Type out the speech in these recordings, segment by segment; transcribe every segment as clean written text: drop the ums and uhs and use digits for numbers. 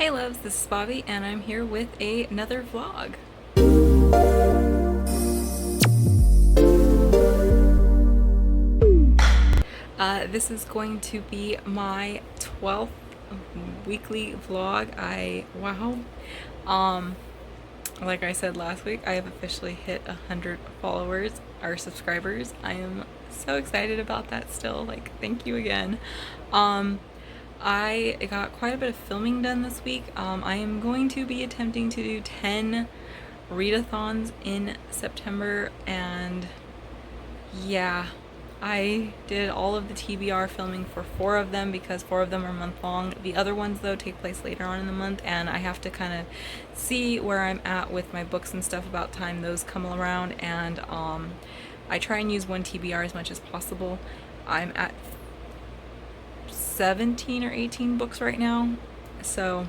Hey loves, this is Bobby and I'm here with another vlog. This is going to be my 12th weekly vlog. Like I said last week, I have officially hit 100 followers or subscribers. I am so excited about that still, thank you again. I got quite a bit of filming done this week. I am going to be attempting to do 10 readathons in September, and yeah, I did all of the TBR filming for 4 of them because 4 of them are month long. The other ones though take place later on in the month, and I have to kind of see where I'm at with my books and stuff about time those come around, and I try and use one TBR as much as possible. I'm at 17 or 18 books right now, so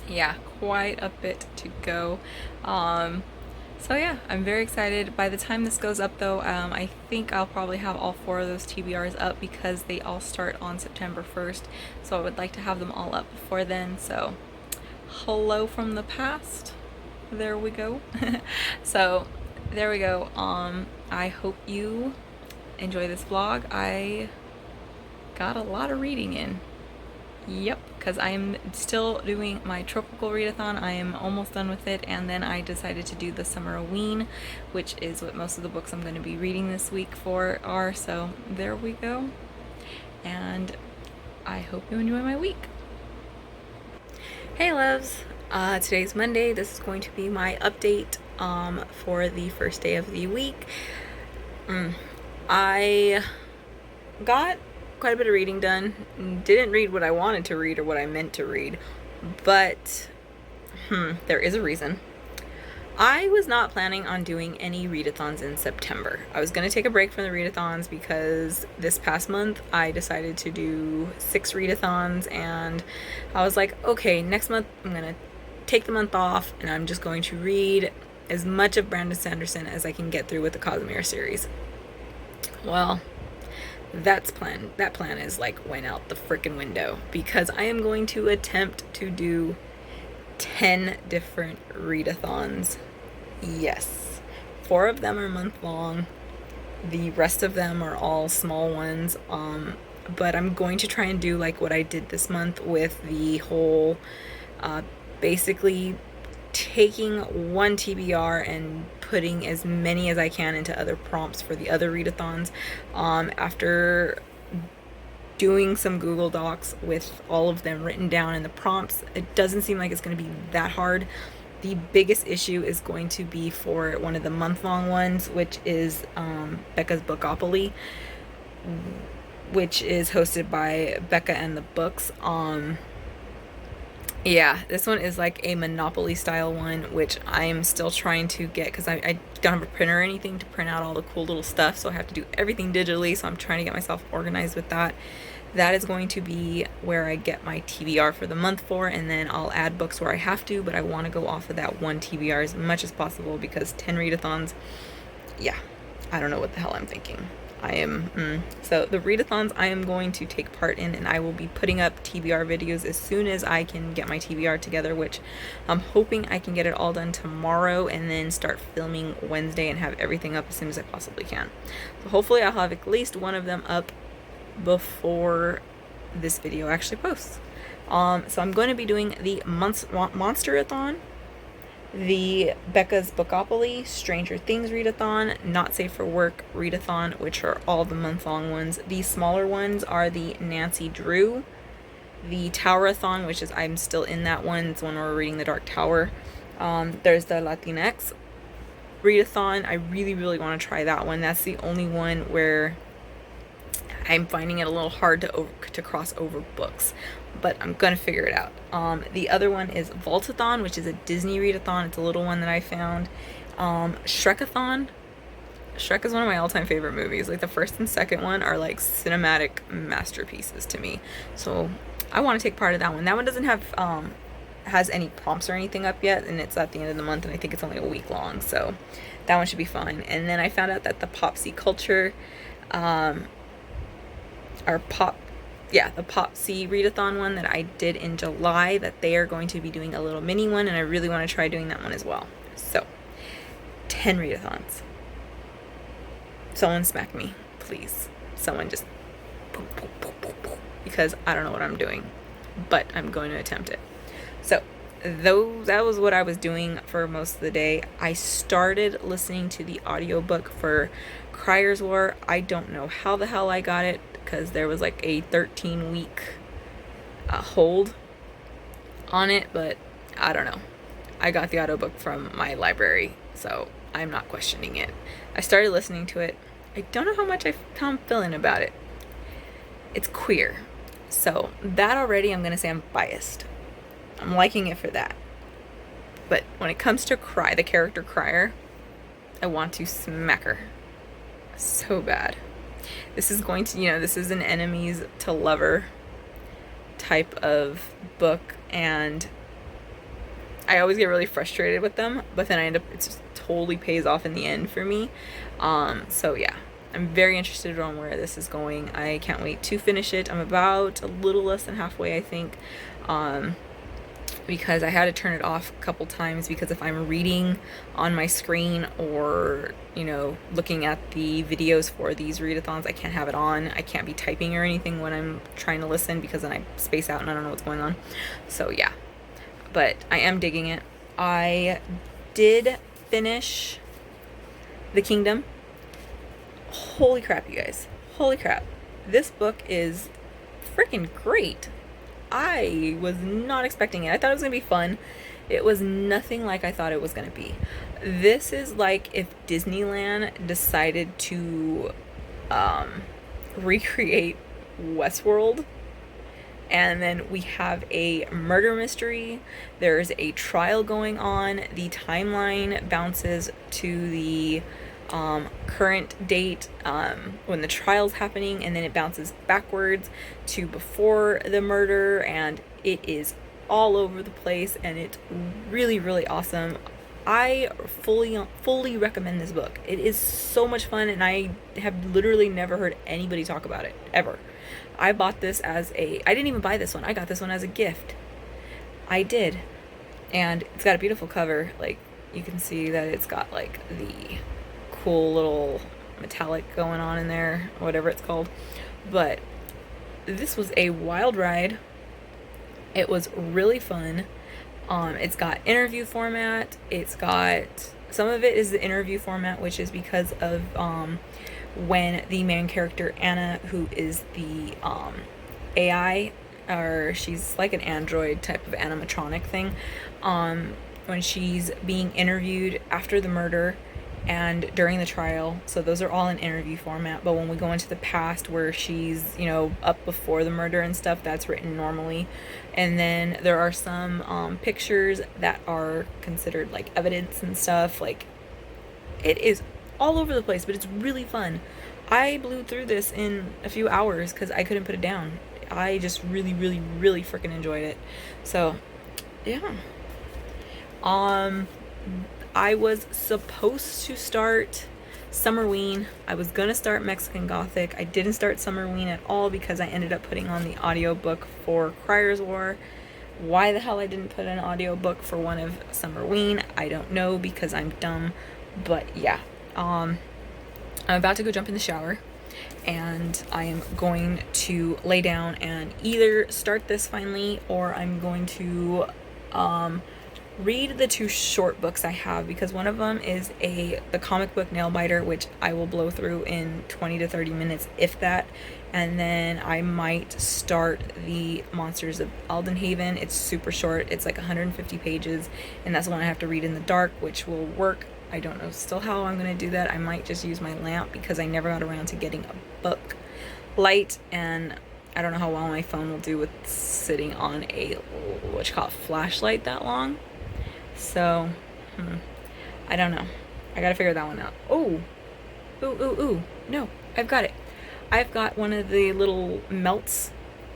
yeah, quite a bit to go. So yeah, I'm very excited. By the time this goes up though, I think I'll probably have all 4 of those TBRs up because they all start on September 1st, so I would like to have them all up before then. So hello from the past, there we go. So there we go. I hope you enjoy this vlog. I got a lot of reading in. Yep, because I'm still doing my tropical readathon. I am almost done with it, and then I decided to do the Summeroween, which is what most of the books I'm going to be reading this week for are. So there we go, and I hope you enjoy my week. Hey loves, today's Monday. This is going to be my update for the first day of the week. I got quite a bit of reading done. Didn't read what I wanted to read or what I meant to read, but there is a reason. I was not planning on doing any readathons in September. I was going to take a break from the readathons because this past month I decided to do 6 readathons, and I was like, okay, next month I'm going to take the month off and I'm just going to read as much of Brandon Sanderson as I can get through with the Cosmere series. Well, that plan is went out the freaking window because I am going to attempt to do 10 different readathons. Yes, 4 of them are month long. The rest of them are all small ones. But I'm going to try and do what I did this month with the whole basically taking one TBR and putting as many as I can into other prompts for the other readathons. After doing some Google Docs with all of them written down in the prompts, it doesn't seem like it's going to be that hard. The biggest issue is going to be for one of the month-long ones, which is Becca's Bookopoly, which is hosted by Becca and the Books. Yeah, this one is like a Monopoly style one, which I am still trying to get because I don't have a printer or anything to print out all the cool little stuff, so I have to do everything digitally, so I'm trying to get myself organized with that. That is going to be where I get my TBR for the month for, and then I'll add books where I have to, but I want to go off of that one TBR as much as possible because 10 readathons, yeah, I don't know what the hell I'm thinking. So the readathons I am going to take part in, and I will be putting up TBR videos as soon as I can get my TBR together, which I'm hoping I can get it all done tomorrow and then start filming Wednesday and have everything up as soon as I possibly can. So hopefully I'll have at least one of them up before this video actually posts. So I'm going to be doing the Monsterathon, the Becca's Bookopoly, Stranger Things readathon, Not Safe for Work readathon, which are all the month-long ones. The smaller ones are the Nancy Drew, the Towerathon, which is I'm still in that one. It's when we're reading The Dark Tower. There's the Latinx readathon. I really, really want to try that one. That's the only one where I'm finding it a little hard to cross over books, but I'm gonna figure it out. The other one is Vaultathon, which is a Disney readathon. It's a little one that I found. Shrekathon. Shrek is one of my all-time favorite movies. The first and second one are cinematic masterpieces to me. So I want to take part of that one. That one doesn't have has any prompts or anything up yet, and it's at the end of the month, and I think it's only a week long. So that one should be fun. And then I found out that the Popsy Culture, or Pop yeah, the Pop C readathon one that I did in July, that they are going to be doing a little mini one, and I really want to try doing that one as well. So 10 readathons. Someone smack me, please. Someone just boop, boop, boop, boop, boop, because I don't know what I'm doing, but I'm going to attempt it. So that was what I was doing for most of the day. I started listening to the audiobook for Crier's War. I don't know how the hell I got it, because there was like a 13-week hold on it, but I don't know. I got the audiobook from my library, so I'm not questioning it. I started listening to it. I don't know how I'm feeling about it. It's queer. So that already, I'm going to say I'm biased. I'm liking it for that. But when it comes to the character Crier, I want to smack her so bad. This is going to, this is an enemies to lover type of book, and I always get really frustrated with them, but then it just totally pays off in the end for me. So yeah, I'm very interested on where this is going. I can't wait to finish it. I'm about a little less than halfway, I think, because I had to turn it off a couple times, because if I'm reading on my screen or, looking at the videos for these readathons, I can't have it on. I can't be typing or anything when I'm trying to listen, because then I space out and I don't know what's going on. So yeah, but I am digging it. I did finish The Kingdom. Holy crap, you guys. Holy crap. This book is freaking great. I was not expecting it. I thought it was going to be fun. It was nothing like I thought it was going to be. This is like if Disneyland decided to recreate Westworld, and then we have a murder mystery. There's a trial going on. The timeline bounces to the current date when the trial's happening, and then it bounces backwards to before the murder, and it is all over the place, and it's really, really awesome. I fully recommend this book. It is so much fun, and I have literally never heard anybody talk about it ever. I bought this I didn't even buy this one. I got this one as a gift. I did. And it's got a beautiful cover. Like, you can see that it's got like the cool little metallic going on in there, whatever it's called. But this was a wild ride. It was really fun. It's got interview format. It's got, some of it is the interview format, which is because of when the main character Anna, who is the AI, or she's like an android type of animatronic thing, when she's being interviewed after the murder and during the trial. So those are all in interview format. But when we go into the past where she's, up before the murder and stuff, that's written normally. And then there are some pictures that are considered like evidence and stuff. Like, it is all over the place, but it's really fun. I blew through this in a few hours because I couldn't put it down. I just really, really, really freaking enjoyed it. So, yeah. I was supposed to start Summerween. I was gonna start Mexican Gothic. I didn't start Summerween at all because I ended up putting on the audiobook for Crier's War. Why the hell I didn't put an audiobook for one of Summerween, I don't know, because I'm dumb. But yeah, I'm about to go jump in the shower, and I am going to lay down and either start this finally, or I'm going to read the two short books I have, because one of them is the comic book Nailbiter, which I will blow through in 20 to 30 minutes, if that. And then I might start the Monsters of Aldenhaven. It's super short. It's like 150 pages, and that's the one I have to read in the dark, which will work. I don't know still how I'm going to do that. I might just use my lamp, because I never got around to getting a book light, and I don't know how well my phone will do with sitting on a, flashlight that long. So, I don't know. I gotta figure that one out. Oh, ooh, no, I've got it. I've got one of the little melts,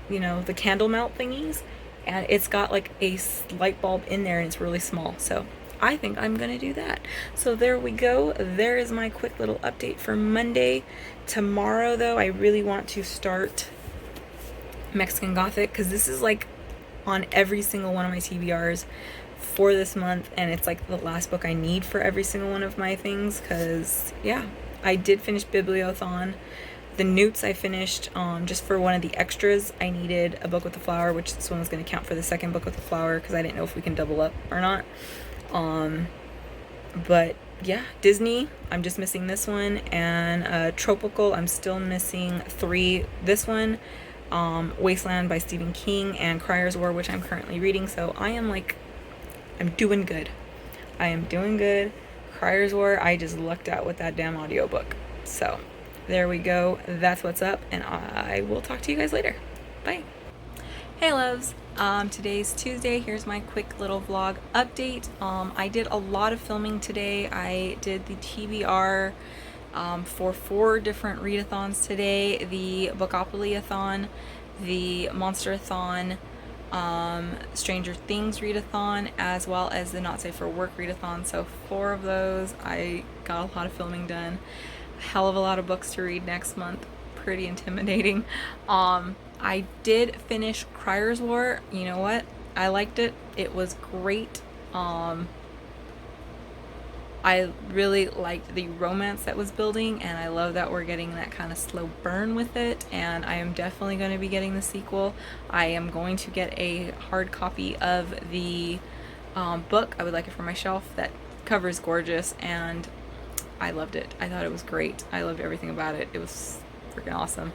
the candle melt thingies, and it's got like a light bulb in there, and it's really small. So I think I'm gonna do that. So there we go. There is my quick little update for Monday. Tomorrow, though, I really want to start Mexican Gothic, because this is like on every single one of my TBRs for this month, and it's like the last book I need for every single one of my things, because yeah, I did finish Bibliothon. The Newts I finished, just for one of the extras I needed a book with the flower, which this one was going to count for the second book with the flower because I didn't know if we can double up or not. But yeah, Disney, I'm just missing this one, and Tropical, I'm still missing 3. This one, Wasteland by Stephen King, and Crier's War, which I'm currently reading. So I'm doing good. I am doing good. Crier's War, I just lucked out with that damn audiobook. So there we go. That's what's up, and I will talk to you guys later. Bye. Hey loves. Today's Tuesday. Here's my quick little vlog update. I did a lot of filming today. I did the TBR for 4 different readathons today. The Bookopoly-a-thon, the Monster-a-thon, Stranger Things readathon, as well as the Not Safe for Work readathon. So 4 of those. I got a lot of filming done. A hell of a lot of books to read next month. Pretty intimidating. I did finish Crier's War. You know what? I liked it. It was great. I really liked the romance that was building, and I love that we're getting that kind of slow burn with it, and I am definitely going to be getting the sequel. I am going to get a hard copy of the book. I would like it for my shelf. That cover is gorgeous, and I loved it. I thought it was great. I loved everything about it. It was freaking awesome.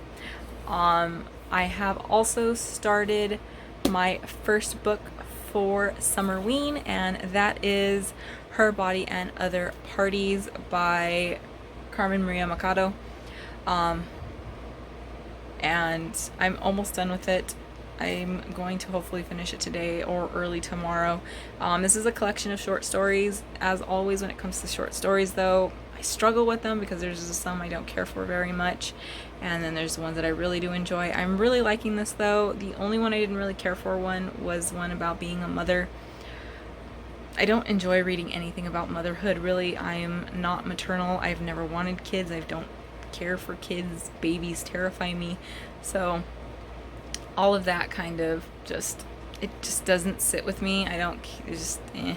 I have also started my first book for Summerween, and that is Her Body and Other Parties by Carmen Maria Machado. And I'm almost done with it. I'm going to hopefully finish it today or early tomorrow. This is a collection of short stories. As always, when it comes to short stories, though, I struggle with them because there's just some I don't care for very much, and then there's the ones that I really do enjoy. I'm really liking this, though. The only one I didn't really care for was one about being a mother. I don't enjoy reading anything about motherhood, really. I am not maternal. I've never wanted kids. I don't care for kids. Babies terrify me. So all of that kind of it just doesn't sit with me. It's just eh.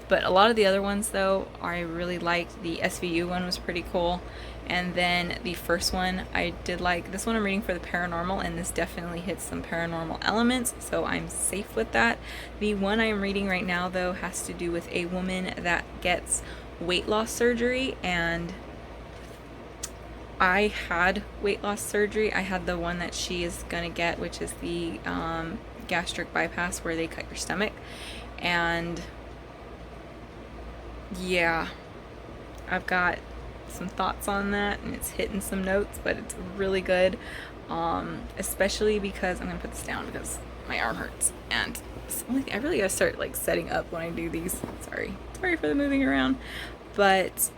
But a lot of the other ones, though, I really liked. The SVU one was pretty cool, and then the first one I did like. This one I'm reading for the paranormal, and this definitely hits some paranormal elements, so I'm safe with that. The one I'm reading right now, though, has to do with a woman that gets weight loss surgery, and I had weight loss surgery. I had the one that she is gonna get, which is the gastric bypass, where they cut your stomach. And yeah, I've got some thoughts on that, and it's hitting some notes, but it's really good. Especially because I'm gonna put this down because my arm hurts, and I really gotta start like setting up when I do these. Sorry for the moving around, but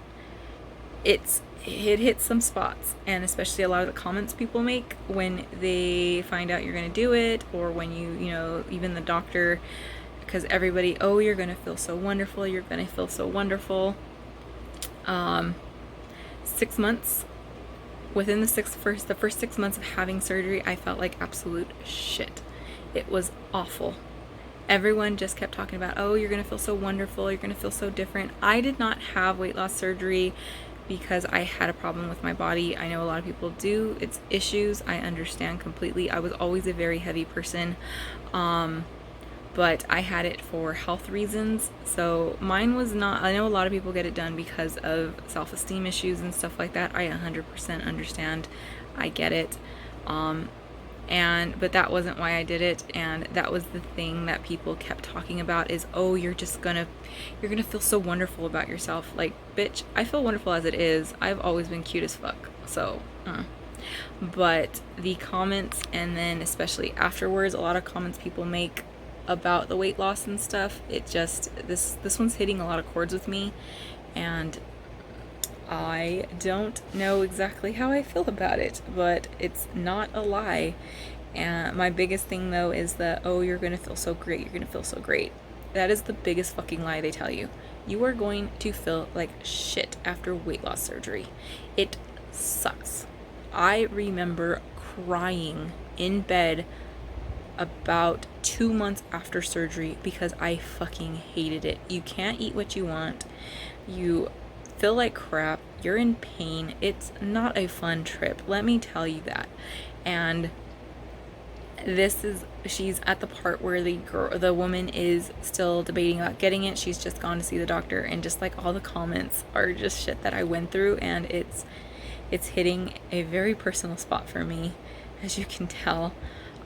it hits some spots, and especially a lot of the comments people make when they find out you're going to do it, or when you know, even the doctor, because everybody, oh, you're going to feel so wonderful, you're going to feel so wonderful. 6 months, within the first 6 months of having surgery, I felt like absolute shit. It was awful. Everyone just kept talking about, oh, you're going to feel so wonderful, you're going to feel so different. I did not have weight loss surgery because I had a problem with my body. I know a lot of people do. It's issues. I understand completely. I was always a very heavy person, but I had it for health reasons. So mine was not, I know a lot of people get it done because of self-esteem issues and stuff like that. I 100% understand. I get it. But that wasn't why I did it, and that was the thing that people kept talking about is, oh, you're gonna feel so wonderful about yourself. Like, bitch, I feel wonderful as it is. I've always been cute as fuck, so But the comments, and then especially afterwards, a lot of comments people make about the weight loss and stuff, it just, this one's hitting a lot of chords with me, and I don't know exactly how I feel about it, but it's not a lie. And my biggest thing, though, is that, oh, you're gonna feel so great, you're gonna feel so great. That is the biggest fucking lie they tell you. You are going to feel like shit after weight loss surgery. It sucks. I remember crying in bed about 2 months after surgery because I fucking hated it. You can't eat what you want. You feel like crap. You're in pain. It's not a fun trip. Let me tell you that. And she's at the part where the woman is still debating about getting it. She's just gone to see the doctor, and just like all the comments are just shit that I went through, and it's hitting a very personal spot for me, as you can tell.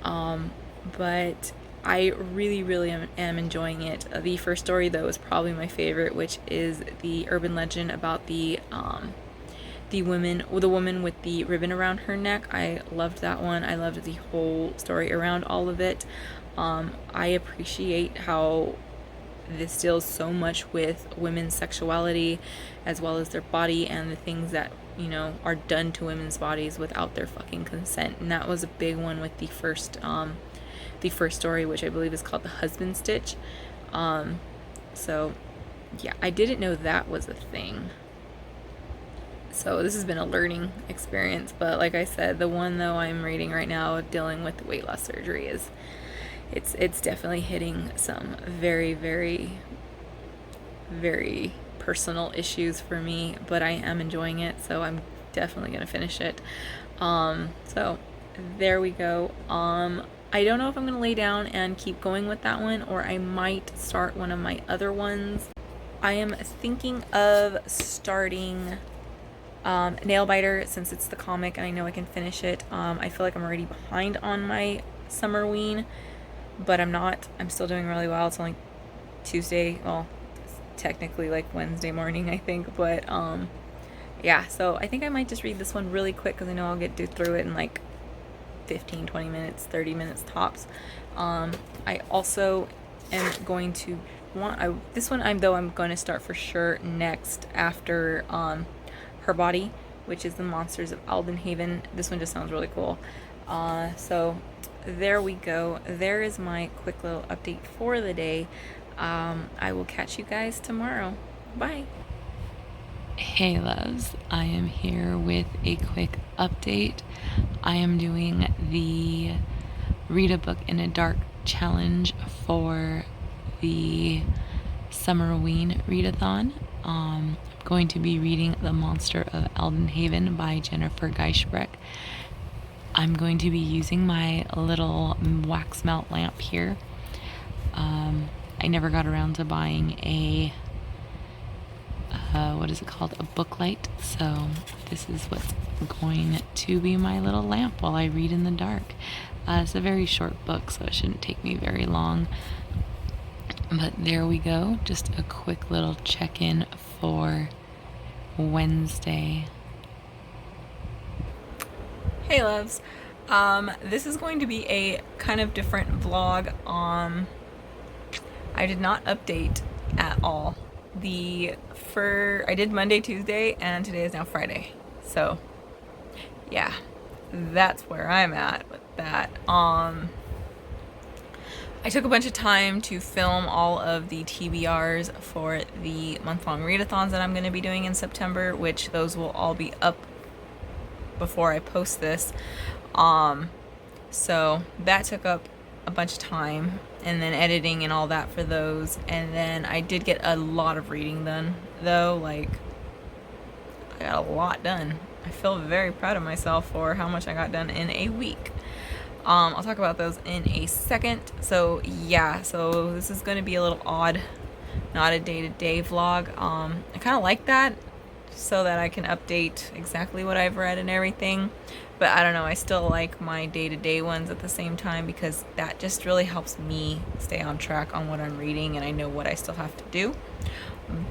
But I really, really am enjoying it. The first story, though, is probably my favorite, which is the urban legend about the woman with the ribbon around her neck. I loved that one. I loved the whole story around all of it. I appreciate how this deals so much with women's sexuality as well as their body and the things that, you know, are done to women's bodies without their fucking consent. And that was a big one with the first story, which I believe is called The Husband Stitch. So yeah, I didn't know that was a thing. So this has been a learning experience, but like I said, the one though I'm reading right now dealing with weight loss surgery it's definitely hitting some very, very, very personal issues for me, but I am enjoying it, so I'm definitely gonna finish it. So there we go. I don't know if I'm gonna lay down and keep going with that one, or I might start one of my other ones. I am thinking of starting Nailbiter, since it's the comic and I know I can finish it. I feel like I'm already behind on my summer ween, but I'm not. I'm still doing really well. It's only Tuesday, well, it's technically like Wednesday morning, I think, but yeah, so I think I might just read this one really quick because I know I'll get through it in like 15, 20 minutes, 30 minutes tops. I also am going to this one I'm going to start for sure next after Her Body, which is The Monsters of Aldenhaven. This one just sounds really cool. So there we go. There is my quick little update for the day. I will catch you guys tomorrow. Bye. Hey loves, I am here with a quick update. I am doing the Read a Book in a Dark challenge for the Summerween Readathon. I'm going to be reading The Monster of Aldenhaven by Jennifer Geishbreck. I'm going to be using my little wax melt lamp here. I never got around to buying a what is it called? A book light. So this is what's going to be my little lamp while I read in the dark. It's a very short book, so it shouldn't take me very long. But there we go. Just a quick little check-in for Wednesday. Hey loves. This is going to be a kind of different vlog. I did not update at all. I did Monday, Tuesday, and today is now Friday. So yeah, that's where I'm at with that. I took a bunch of time to film all of the TBRs for the month-long readathons that I'm going to be doing in September, which those will all be up before I post this. So that took up a bunch of time, and then editing and all that for those. And then I did get a lot of reading done, though. Like, I got a lot done. I feel very proud of myself for how much I got done in a week. I'll talk about those in a second. So yeah, so this is going to be a little odd, not a day-to-day vlog. I kind of like that, so that I can update exactly what I've read and everything. But I don't know, I still like my day-to-day ones at the same time, because that just really helps me stay on track on what I'm reading, and I know what I still have to do.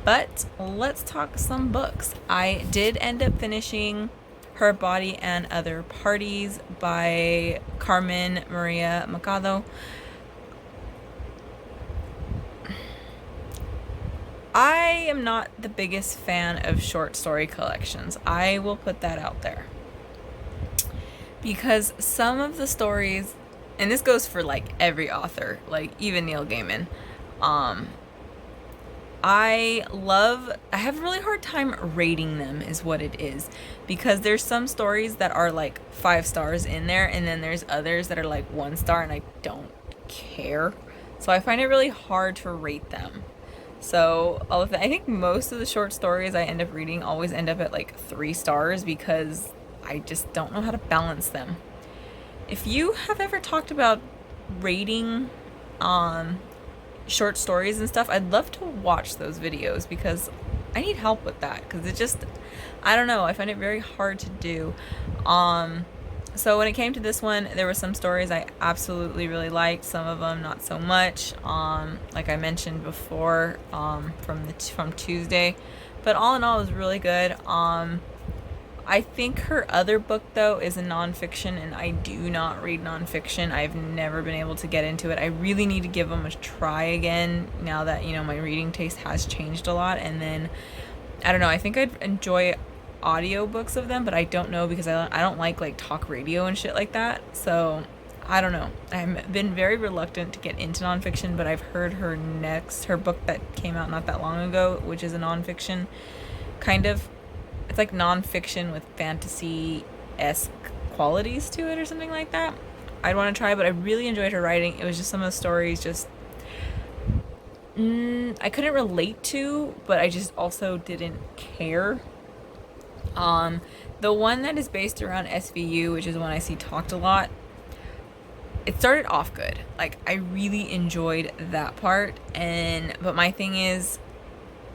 But let's talk some books. I did end up finishing Her Body and Other Parties by Carmen Maria Machado. I am not the biggest fan of short story collections. I will put that out there. Because some of the stories, and this goes for like every author, like even Neil Gaiman, I have a really hard time rating them is what it is, because there's some stories that are like 5 stars in there, and then there's others that are like 1 star, and I don't care. So I find it really hard to rate them. So I think most of the short stories I end up reading always end up at like 3 stars, because I just don't know how to balance them. If you have ever talked about rating short stories and stuff, I'd love to watch those videos, because I need help with that, because I don't know, I find it very hard to do. So when it came to this one, there were some stories I absolutely really liked, some of them not so much, like I mentioned before, from Tuesday, but all in all, it was really good. I think her other book, though, is a nonfiction, and I do not read nonfiction. I've never been able to get into it. I really need to give them a try again, now that, my reading taste has changed a lot. And then, I don't know, I think I'd enjoy audiobooks of them, but I don't know, because I don't like talk radio and shit like that. So, I don't know. I've been very reluctant to get into nonfiction, but I've heard her book that came out not that long ago, which is a nonfiction, kind of. It's like nonfiction with fantasy-esque qualities to it or something like that. I'd want to try, but I really enjoyed her writing. It was just some of the stories I couldn't relate to, but I just also didn't care. The one that is based around SVU, which is one I see talked a lot, it started off good. I really enjoyed that part, but my thing is,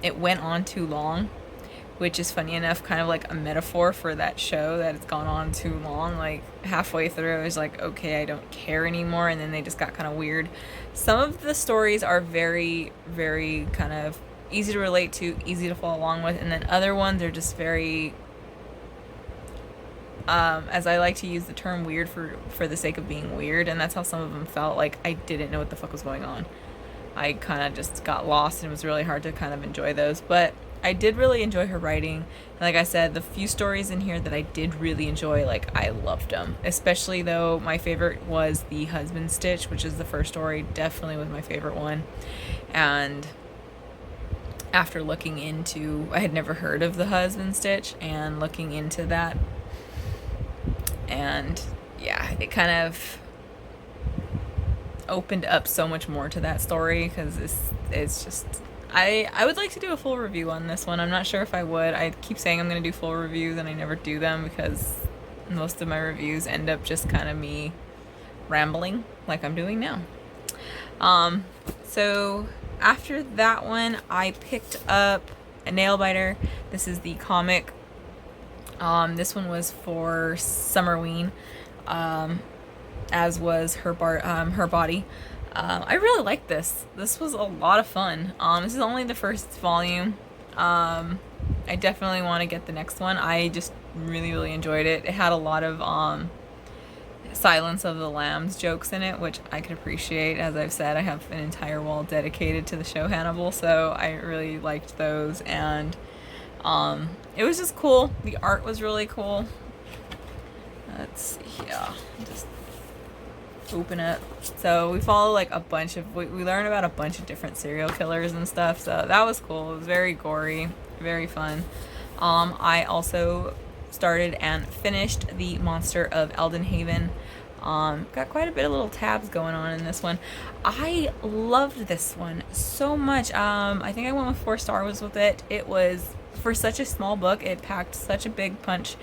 it went on too long, which is funny enough kind of like a metaphor for that show, that it's gone on too long. Halfway through, I was like, okay, I don't care anymore, and then they just got kind of weird. Some of the stories are very, very kind of easy to relate to, easy to follow along with, and then other ones are just very, as I like to use the term, weird for the sake of being weird, and that's how some of them felt. I didn't know what the fuck was going on. I kind of just got lost, and it was really hard to kind of enjoy those, but I did really enjoy her writing. And like I said, the few stories in here that I did really enjoy, I loved them. Especially, though, my favorite was The Husband Stitch, which is the first story. Definitely was my favorite one. And after looking into, I had never heard of The Husband Stitch, and looking into that, and yeah, it kind of opened up so much more to that story, because it's just... I would like to do a full review on this one. I'm not sure if I would. I keep saying I'm going to do full reviews, and I never do them, because most of my reviews end up just kind of me rambling like I'm doing now. So after that one, I picked up a nail biter. This is the comic. This one was for Summerween, as was her body. I really liked this. This was a lot of fun. This is only the first volume. I definitely want to get the next one. I just really, really enjoyed it. It had a lot of Silence of the Lambs jokes in it, which I could appreciate. As I've said, I have an entire wall dedicated to the show Hannibal, so I really liked those, and it was just cool. The art was really cool. Let's see, yeah, just open it. So we follow we learn about a bunch of different serial killers and stuff, so that was cool. It was very gory, very fun. I also started and finished The Monster of Eldenhaven. Got quite a bit of little tabs going on in this one. I loved this one so much. I think I went with 4 stars with it. It was, for such a small book, it packed such a big punch.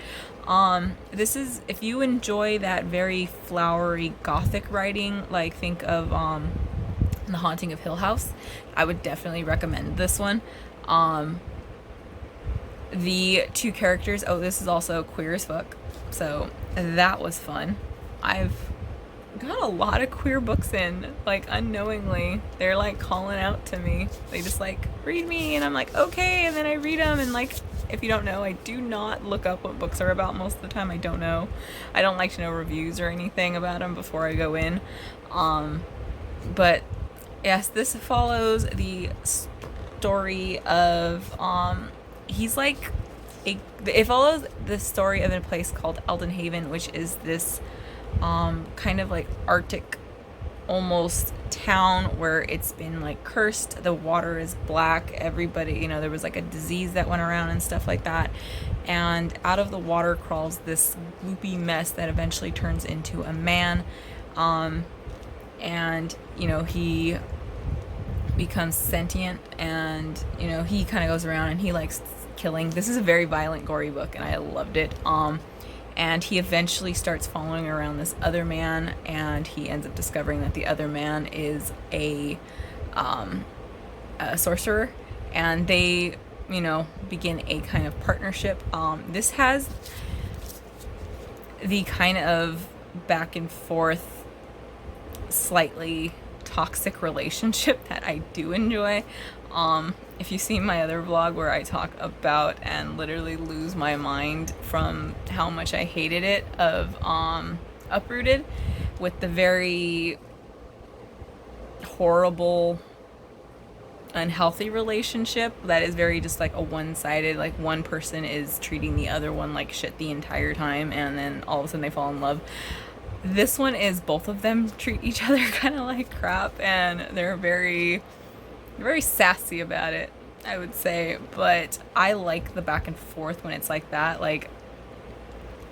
This is, if you enjoy that very flowery gothic writing, think of The Haunting of Hill House, I would definitely recommend this one. The 2 characters, this is also queer as fuck, so that was fun. I've got a lot of queer books in, unknowingly. They're calling out to me. They just read me, and I'm okay, and then I read them, and if you don't know, I do not look up what books are about most of the time. I don't know. I don't like to know reviews or anything about them before I go in. But yes, this follows the story of it follows the story of a place called Eldenhaven, which is this kind of Arctic, almost town where it's been like cursed. The water is black. Everybody, you know, there was like a disease that went around and stuff like that. And out of the water crawls this gloopy mess that eventually turns into a man. And, you know, he becomes sentient, and, you know, he kind of goes around and he likes killing. This is a very violent, gory book, and I loved it. And he eventually starts following around this other man, and he ends up discovering that the other man is a sorcerer, and they, you know, begin a kind of partnership. This has the kind of back and forth, slightly toxic relationship that I do enjoy. If you see my other vlog where I talk about and literally lose my mind from how much I hated it, of Uprooted, with the very horrible, unhealthy relationship that is very just like a one-sided, like one person is treating the other one like shit the entire time, and then all of a sudden they fall in love. This one is both of them treat each other kind of like crap, and they're very sassy about it, I would say. But I like the back and forth when it's like that, like,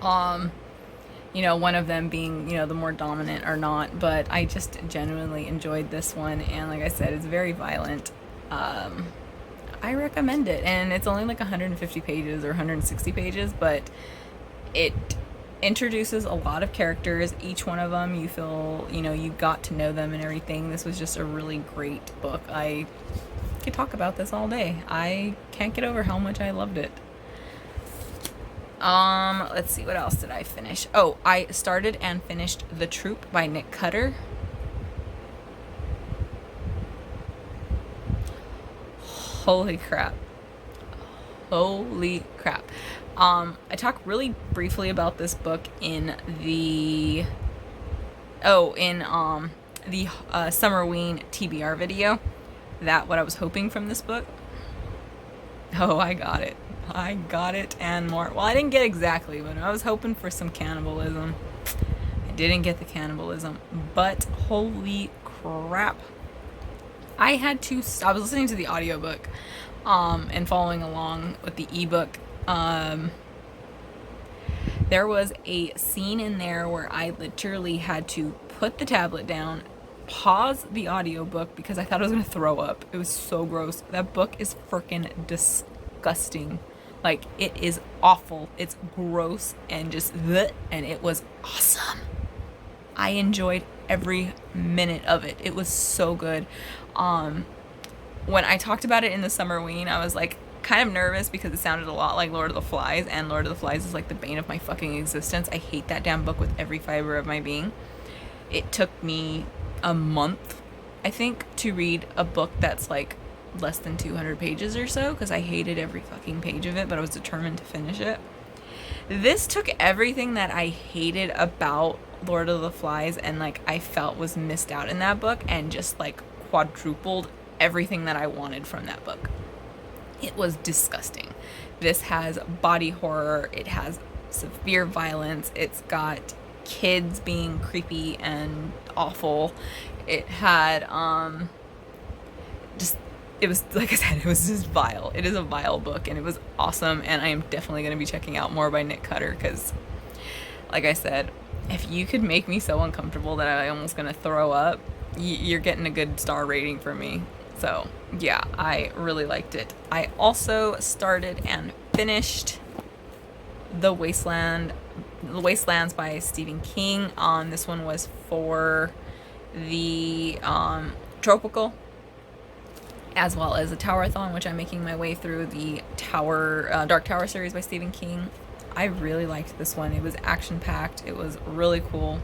you know, one of them being, you know, the more dominant or not. But I just genuinely enjoyed this one, and like I said, it's very violent. I recommend it, and it's only like 150 pages or 160 pages, but it introduces a lot of characters. Each one of them, you feel, you know, you got to know them and everything. This was just a really great book. I could talk about this all day. I can't get over how much I loved it. Let's see, what else did I finish? Oh, I started and finished The Troop by Nick Cutter. Holy crap. Holy crap. I talked really briefly about this book in the Summerween TBR video. That what I was hoping from this book. Oh, I got it. I got it and more. Well, I didn't get exactly, but I was hoping for some cannibalism. I didn't get the cannibalism, but holy crap. I was listening to the audiobook and following along with the ebook. There was a scene in there where I literally had to put the tablet down, pause the audiobook because I thought I was gonna throw up. It was so gross. That book is freaking disgusting. Like, it is awful. It's gross and just bleh, and it was awesome. I enjoyed every minute of it. It was so good. When I talked about it in the Summerween, I was like kind of nervous because it sounded a lot like Lord of the Flies, and Lord of the Flies is like the bane of my fucking existence. I hate that damn book with every fiber of my being. It took me a month, I think, to read a book that's like less than 200 pages or so, because I hated every fucking page of it, but I was determined to finish it. This took everything that I hated about Lord of the Flies and like I felt was missed out in that book, and just like quadrupled everything that I wanted from that book. It was disgusting. This has body horror, it has severe violence, it's got kids being creepy and awful. It had it was, like I said, it was just vile. It is a vile book, and it was awesome, and I am definitely going to be checking out more by Nick Cutter, because like I said, if you could make me so uncomfortable that I'm almost going to throw up, you're getting a good star rating for me. So yeah, I really liked it. I also started and finished The Wastelands by Stephen King. This one was for the Tropical, as well as the Tower-a-thon, which I'm making my way through the Dark Tower series by Stephen King. I really liked this one. It was action-packed. It was really cool.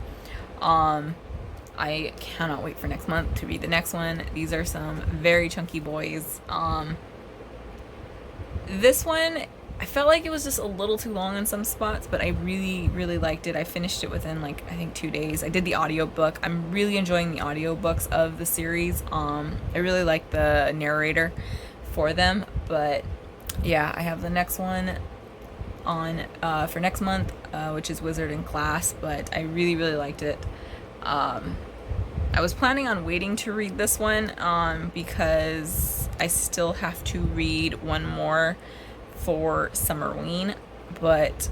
I cannot wait for next month to read the next one. These are some very chunky boys. This one, I felt like it was just a little too long in some spots, but I really, really liked it. I finished it within, like, I think 2 days. I did the audiobook. I'm really enjoying the audiobooks of the series. I really like the narrator for them, but yeah, I have the next one on for next month, which is Wizard in Class, but I really, really liked it. I was planning on waiting to read this one because I still have to read one more for Summerween, but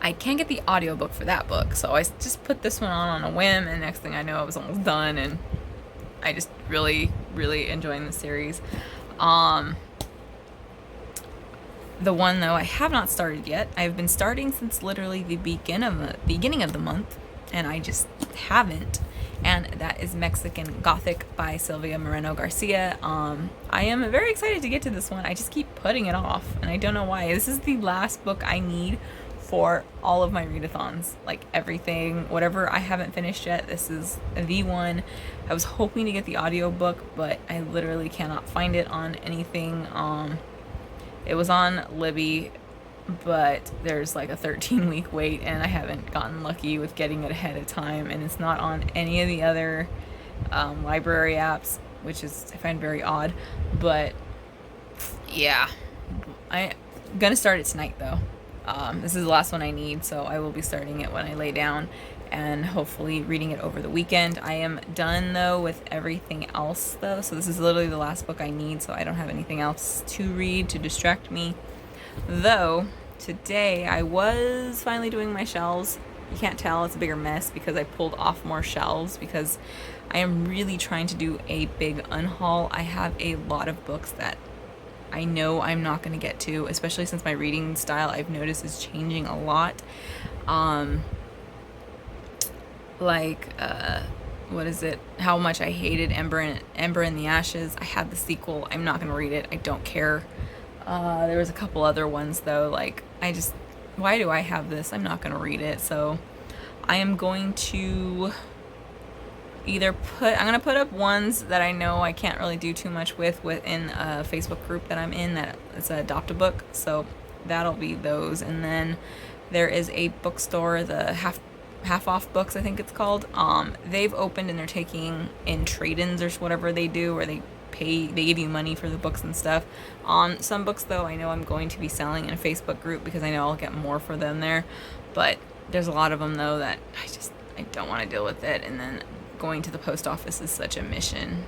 I can't get the audiobook for that book, so I just put this one on a whim, and next thing I know, I was almost done, and I just really, really enjoying the series. The one, though, I have not started yet. I've been starting since literally the beginning of the month, and I just haven't. And that is Mexican Gothic by Sylvia Moreno Garcia. I am very excited to get to this one. I just keep putting it off, and I don't know why. This is the last book I need for all of my readathons. Like everything, whatever I haven't finished yet, this is the one. I was hoping to get the audiobook, but I literally cannot find it on anything. It was on Libby, but there's like a 13-week wait, and I haven't gotten lucky with getting it ahead of time, and it's not on any of the other library apps, which is, I find very odd. But yeah, I'm gonna start it tonight though. This is the last one I need, so I will be starting it when I lay down and hopefully reading it over the weekend. I am done though with everything else though, so this is literally the last book I need, so I don't have anything else to read to distract me. Though today I was finally doing my shelves. You can't tell, it's a bigger mess because I pulled off more shelves because I am really trying to do a big unhaul. I have a lot of books that I know I'm not going to get to, especially since my reading style, I've noticed, is changing a lot. What is it? How much I hated Ember in the Ashes. I had the sequel. I'm not going to read it. I don't care. There was a couple other ones though. Like, why do I have this? I'm not going to read it. So I am going to I'm going to put up ones that I know I can't really do too much within a Facebook group that I'm in, that it's an Adopt-A-Book, so that'll be those. And then there is a bookstore, the half off books, I think it's called. They've opened and they're taking in trade-ins or whatever they do, where they give you money for the books and stuff. Some books though I know I'm going to be selling in a Facebook group because I know I'll get more for them there, but there's a lot of them though that I don't want to deal with it, and then going to the post office is such a mission,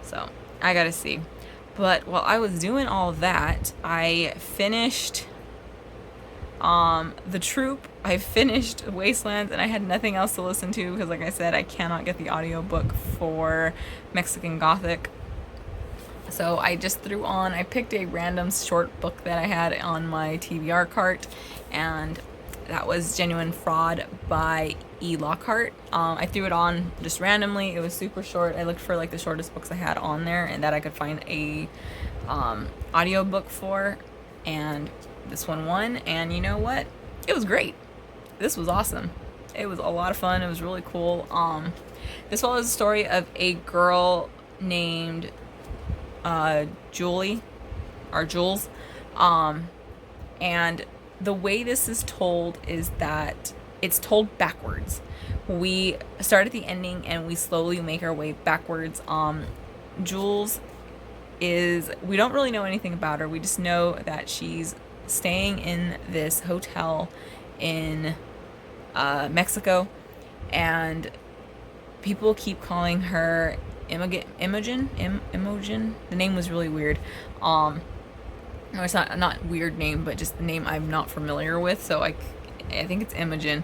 so I gotta see. But while I was doing all that, I finished The Troop, I finished Wastelands, and I had nothing else to listen to because, like I said, I cannot get the audiobook for Mexican Gothic. So I just I picked a random short book that I had on my TBR cart, and that was Genuine Fraud by E. Lockhart. I threw it on just randomly. It was super short. I looked for like the shortest books I had on there and that I could find a audiobook for, and this one won. And you know what? It was great. This was awesome. It was a lot of fun. It was really cool. This follows the story of a girl named Julie, or Jules, and the way this is told is that it's told backwards. We start at the ending and we slowly make our way backwards. Jules we don't really know anything about her. We just know that she's staying in this hotel in Mexico, and people keep calling her Imogen. The name was really weird. No, it's not weird name, but just the name I'm not familiar with. So I think it's Imogen.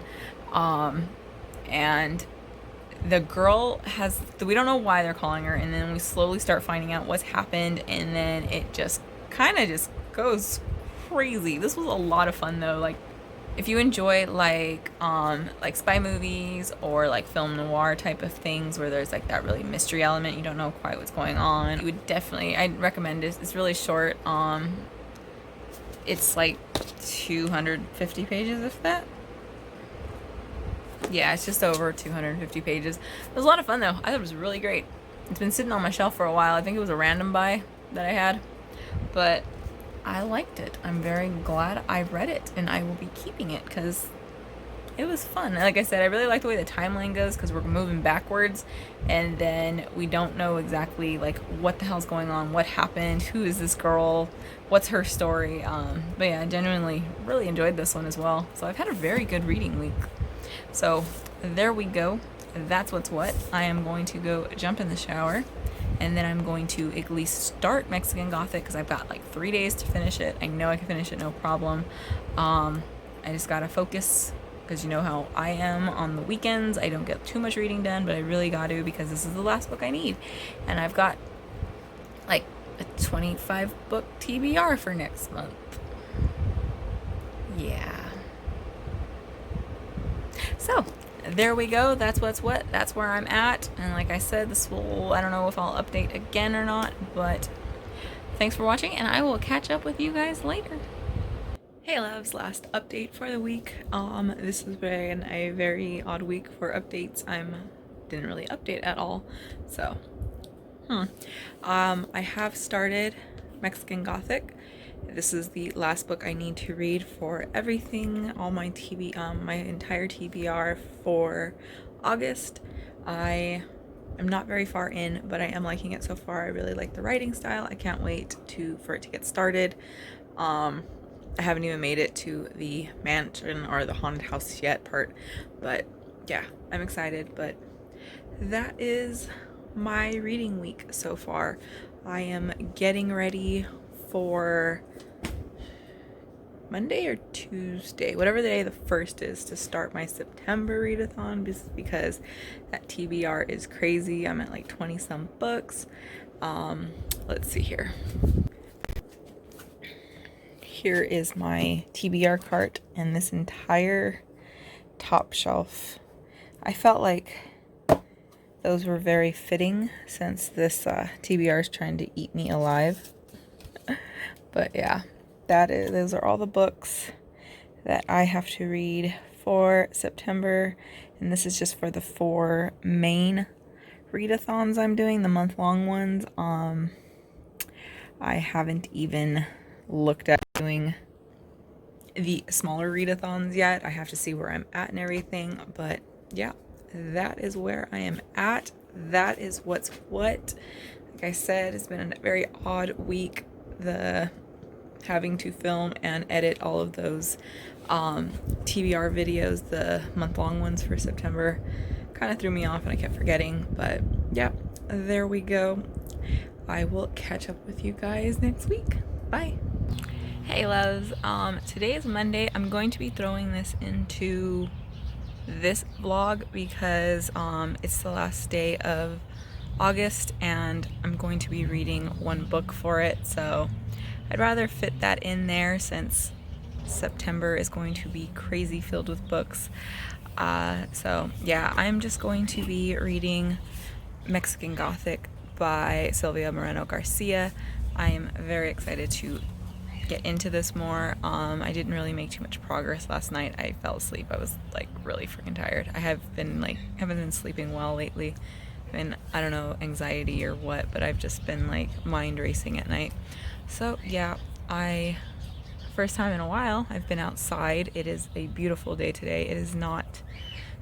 And the girl we don't know why they're calling her, and then we slowly start finding out what's happened, and then it just kind of just goes crazy. This was a lot of fun though. Like, if you enjoy like spy movies or like film noir type of things where there's like that really mystery element, you don't know quite what's going on, I'd recommend it. It's really short. It's like 250 pages, if that. Yeah, it's just over 250 pages. It was a lot of fun though. I thought it was really great. It's been sitting on my shelf for a while. I think it was a random buy that I had, but I liked it. I'm very glad I read it, and I will be keeping it because it was fun. Like I said, I really like the way the timeline goes because we're moving backwards, and then we don't know exactly like what the hell's going on, what happened, who is this girl, what's her story. But yeah, I genuinely really enjoyed this one as well. So I've had a very good reading week. So there we go. that's what's what. I am going to go jump in the shower, and then I'm going to at least start Mexican Gothic because I've got like 3 days to finish it. I know I can finish it, no problem. I just gotta focus because you know how I am on the weekends. I don't get too much reading done, but I really got to because this is the last book I need. And I've got like a 25 book TBR for next month. Yeah. So, there we go. That's what's what. That's where I'm at. And like I said, this will, I don't know if I'll update again or not, but thanks for watching, and I will catch up with you guys later. Hey loves, last update for the week. This has been a very odd week for updates. Didn't really update at all. So, I have started Mexican Gothic. This is the last book I need to read for everything, all my my entire TBR for August. I am not very far in, but I am liking it so far. I really like the writing style. I can't wait for it to get started. I haven't even made it to the mansion or the haunted house yet part, but yeah, I'm excited. But that is my reading week so far. I am getting ready for Monday or Tuesday, whatever the day the 1st is, to start my September readathon, because that TBR is crazy. I'm at like 20 some books. Let's see here. Here is my TBR cart and this entire top shelf. I felt like those were very fitting since this TBR is trying to eat me alive. But yeah, those are all the books that I have to read for September, and this is just for the 4 main readathons I'm doing, the month-long ones. I haven't even looked at doing the smaller readathons yet. I have to see where I'm at and everything, but yeah, that is where I am at. That is what's what. Like I said, it's been a very odd week. Having to film and edit all of those TBR videos, the month-long ones for September, kind of threw me off and I kept forgetting, but yeah, there we go. I will catch up with you guys next week. Bye. Hey loves, today is Monday. I'm going to be throwing this into this vlog because it's the last day of August and I'm going to be reading 1 book for it, so I'd rather fit that in there since September is going to be crazy filled with books. So yeah, I'm just going to be reading Mexican Gothic by Silvia Moreno Garcia. I am very excited to get into this more. I didn't really make too much progress last night. I fell asleep. I was like really freaking tired. I haven't been sleeping well lately. I don't know, anxiety or what, but I've just been like mind racing at night. So yeah, first time in a while I've been outside. It is a beautiful day today. It is not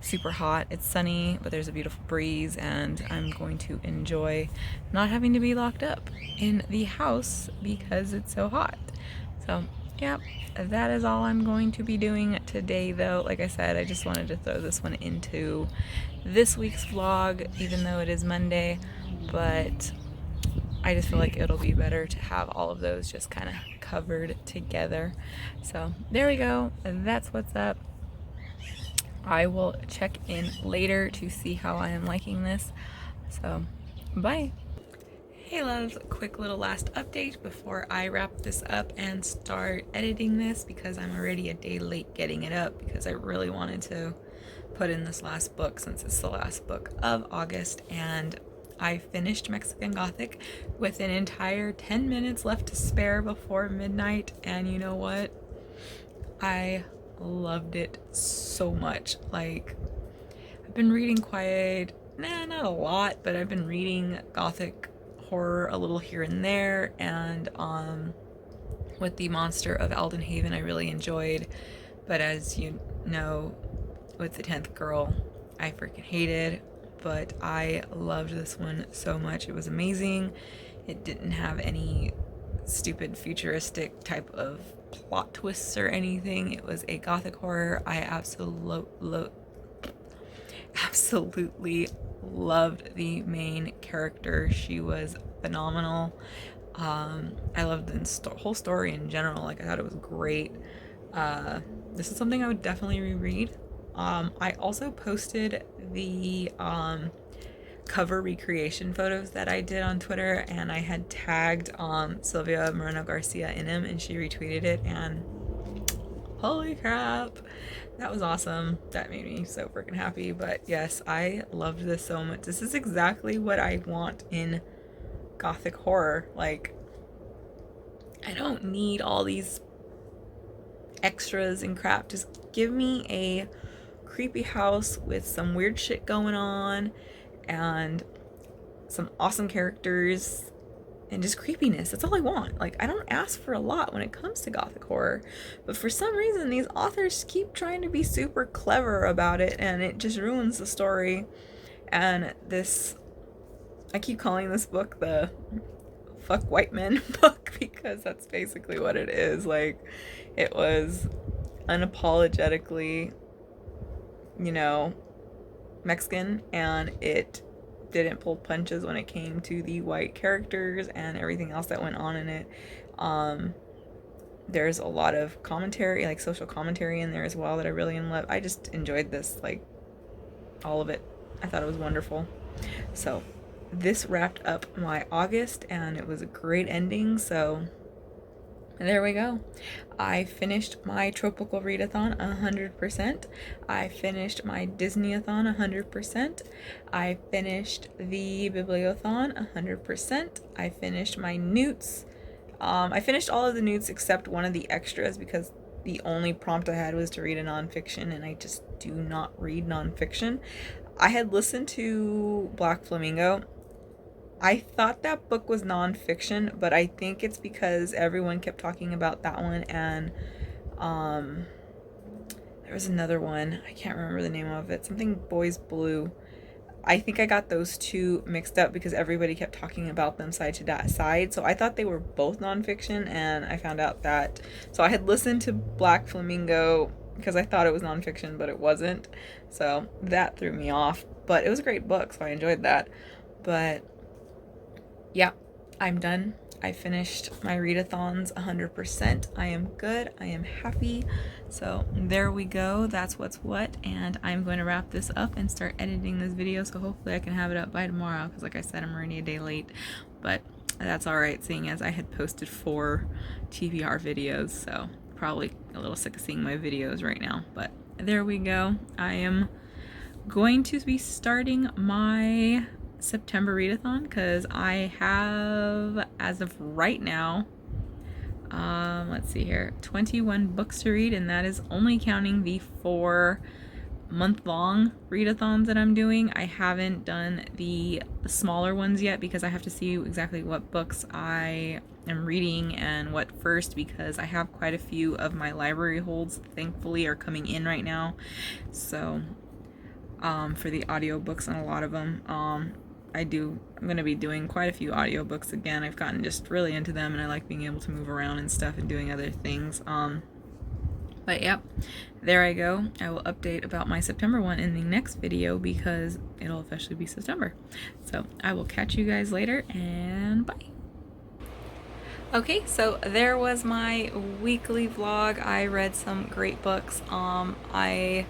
super hot. It's sunny, but there's a beautiful breeze, and I'm going to enjoy not having to be locked up in the house because it's so hot. So yeah, that is all I'm going to be doing today though. Like I said, I just wanted to throw this one into this week's vlog, even though it is Monday, but I just feel like it'll be better to have all of those just kind of covered together. So there we go. That's what's up. I will check in later to see how I am liking this. So bye. Hey loves, quick little last update before I wrap this up and start editing this, because I'm already a day late getting it up because I really wanted to put in this last book since it's the last book of August, and I finished Mexican Gothic with an entire 10 minutes left to spare before midnight, and you know what? I loved it so much. Like, I've been reading not a lot, but I've been reading Gothic horror a little here and there, and with the Monster of Aldenhaven I really enjoyed, but as you know, with the 10th Girl I freaking hated, but I loved this one so much. It was amazing. It didn't have any stupid futuristic type of plot twists or anything. It was a Gothic horror I absolutely loved the main character. She was phenomenal. I loved the whole story in general. Like, I thought it was great. This is something I would definitely reread. I also posted the cover recreation photos that I did on Twitter, and I had tagged Sylvia Moreno Garcia in them, and she retweeted it, and holy crap, that was awesome. That made me so freaking happy. But yes, I loved this so much. This is exactly what I want in gothic horror. Like, I don't need all these extras and crap. Just give me a creepy house with some weird shit going on and some awesome characters and just creepiness. That's all I want. Like, I don't ask for a lot when it comes to gothic horror, but for some reason these authors keep trying to be super clever about it, and it just ruins the story. And this, I keep calling this book the fuck white men book, because that's basically what it is. Like, it was unapologetically, you know, Mexican, and it didn't pull punches when it came to the white characters and everything else that went on in it. There's a lot of commentary, like social commentary in there as well, that I really love. I just enjoyed this, like, all of it. I thought it was wonderful. So this wrapped up my August, and it was a great ending. So there we go. I finished my tropical readathon 100%. I finished my Disneyathon 100%. I finished the Bibliothon 100%. I finished my Newts. I finished all of the Newts except one of the extras, because the only prompt I had was to read a nonfiction, and I just do not read nonfiction. I had listened to Black Flamingo. I thought that book was nonfiction, but I think it's because everyone kept talking about that one, and there was another one. I can't remember the name of it. Something Boys Blue. I think I got those two mixed up because everybody kept talking about them side to side. So I thought they were both nonfiction, and I found out that... So I had listened to Black Flamingo because I thought it was nonfiction, but it wasn't. So that threw me off. But it was a great book, so I enjoyed that. But yeah, I'm done. I finished my readathons 100%. I am good. I am happy. So there we go. That's what's what. And I'm going to wrap this up and start editing this video. So hopefully I can have it up by tomorrow, because like I said, I'm already a day late. But that's alright, seeing as I had posted 4 TBR videos. So probably a little sick of seeing my videos right now. But there we go. I am going to be starting my September readathon, because I have, as of right now, let's see here, 21 books to read, and that is only counting the 4 month-long readathons that I'm doing. I haven't done the smaller ones yet, because I have to see exactly what books I am reading and what first, because I have quite a few of my library holds, thankfully, are coming in right now. So for the audiobooks on a lot of them, I'm going to be doing quite a few audiobooks again. I've gotten just really into them, and I like being able to move around and stuff and doing other things. But yep, there I go. I will update about my September one in the next video, because it'll officially be September. So I will catch you guys later, and bye. Okay, so there was my weekly vlog. I read some great books. I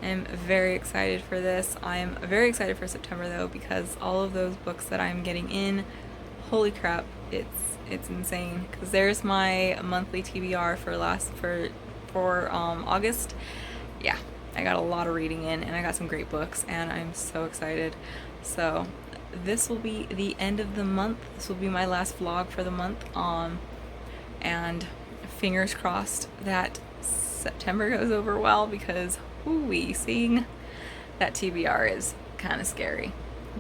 am very excited for this. I'm very excited for September though, because all of those books that I'm getting in, holy crap, it's insane. Because there's my monthly TBR for August. Yeah, I got a lot of reading in, and I got some great books, and I'm so excited. So this will be the end of the month. This will be my last vlog for the month. And fingers crossed that September goes over well, because ooh-wee, seeing that TBR is kind of scary.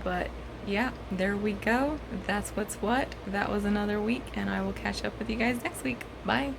But yeah, there we go. That's what's what. That was another week, and I will catch up with you guys next week. Bye.